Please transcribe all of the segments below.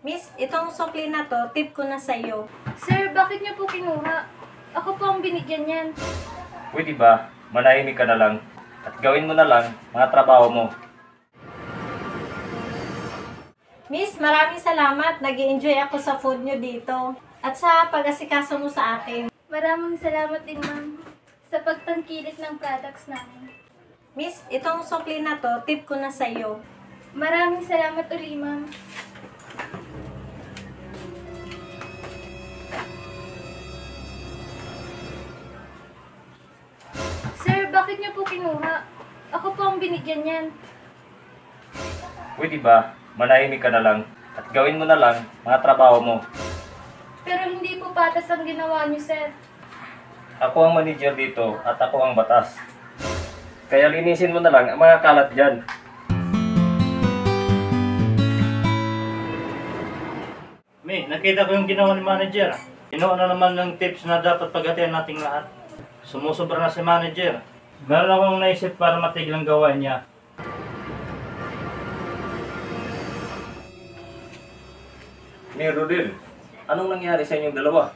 Miss, itong sukli na to, tip ko na sa'yo. Sir, bakit niyo po kinuha? Ako po ang binigyan niyan. Pwede ba, manahimik ka na lang at gawin mo na lang mga trabaho mo. Miss, maraming salamat. Nag-i-enjoy ako sa food nyo dito. At sa pag-asikaso mo sa akin. Maraming salamat din, ma'am, sa pagtangkilik ng products namin. Miss, itong sukli na to, tip ko na sa'yo. Maraming salamat uli, ma'am. Sir, bakit niyo po kinuha? Ako po ang binigyan niyan. Pwede ba, manahimik ka na lang at gawin mo na lang mga trabaho mo. Pero hindi po patas ang ginawa niyo, sir. Ako ang manager dito at ako ang batas. Kaya linisin mo na lang ang mga kalat dyan. May, nakita ko yung ginawa ni manager. Kinuha na naman ng tips na dapat paghatian nating lahat. Sumusobra na si manager. Meron akong naisip para matigil ang gawain niya. May Rodel, anong nangyari sa inyong dalawa?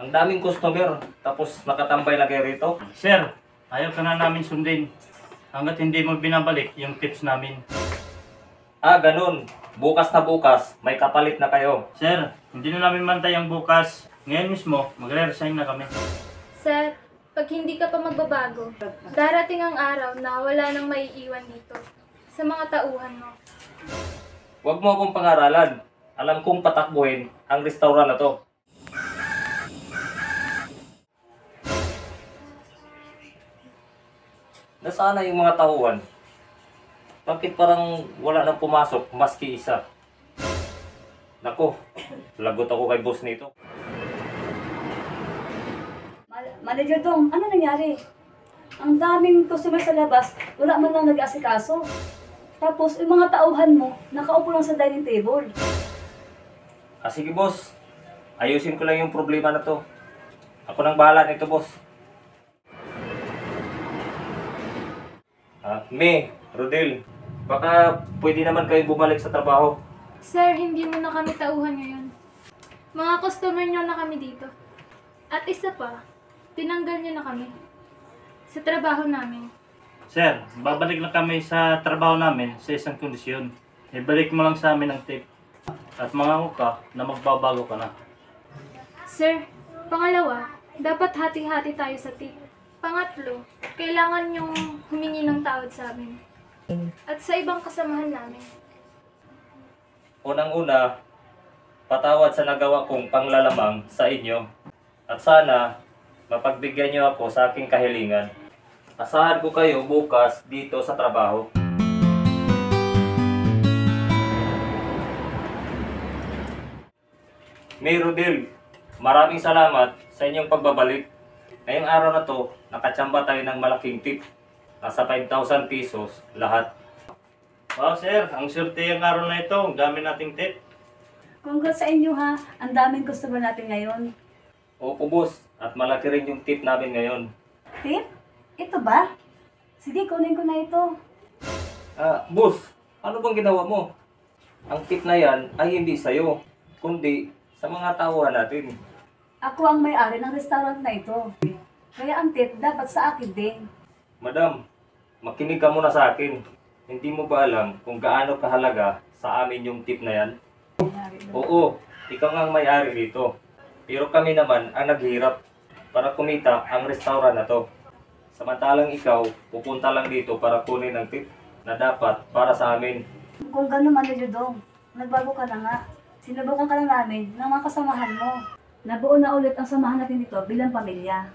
Ang daming customer, tapos nakatambay na kayo rito? Sir, ayaw ka na namin sundin. Hanggat hindi mo binabalik yung tips namin. Ah, ganun. Bukas na bukas, may kapalit na kayo. Sir, hindi na namin mantay ang bukas. Ngayon mismo, magre-resign na kami. Sir, pag hindi ka pa magbabago, darating ang araw na wala nang maiiwan dito sa mga tauhan mo. Huwag mo akong pangaralan. Alam kong patakbuhin ang restaurant na to. Nasaan na yung mga tauhan? Bakit parang wala nang pumasok maski isa? Nako, lagot ako kay boss nito. Manager Dong, ano nangyari? Ang daming customer sa labas, wala man lang nag-asikaso. Tapos, yung mga tauhan mo, nakaupo lang sa dining table. Ah, sige boss, ayusin ko lang yung problema na to. Ako nang bahala nito boss. May, Rodel, baka pwede naman kayo bumalik sa trabaho. Sir, hindi mo na kami tauhan ngayon. Mga customer nyo na kami dito. At isa pa, tinanggal nyo na kami sa trabaho namin. Sir, babalik lang kami sa trabaho namin sa isang kondisyon. Ibalik mo lang sa amin ang tip. At mangako ka na magbabago ka na. Sir, pangalawa, dapat hati-hati tayo sa tip. Pangatlo, kailangan yung humingi ng tawad sa amin. At sa ibang kasamahan namin. Unang-una, patawad sa nagawa kong panglalamang sa inyo. At sana, mapagbigyan niyo ako sa aking kahilingan. Asahan ko kayo bukas dito sa trabaho. May Rodel, maraming salamat sa inyong pagbabalik. Ngayong araw na to, nakatsamba tayo ng malaking tip. Nasa 5,000 pesos lahat. Wow sir, ang swerte yung araw na ito. Ang dami nating tip. Congrats sa inyo ha, ang daming customer natin ngayon. Opo boss, at malaki rin yung tip namin ngayon. Tip? Ito ba? Sige, kunin ko na ito. Boss, ano bang ginawa mo? Ang tip na yan ay hindi sa'yo, kundi sa mga tauhan natin. Ako ang may-ari ng restaurant na ito. Kaya ang tip dapat sa akin din. Madam, makinig ka muna sa akin. Hindi mo ba alam kung gaano kahalaga sa amin yung tip na yan? Oo, ikaw nga ang may-ari dito. Pero kami naman ang naghihirap para kumita ang restaurant na to. Samantalang ikaw, pupunta lang dito para kunin ang tip na dapat para sa amin. Kung gano'n, Manager Dong, nagbago ka na nga. Sinubukan ka na namin ng mga kasamahan mo. Nabuo na ulit ang samahan natin dito bilang pamilya.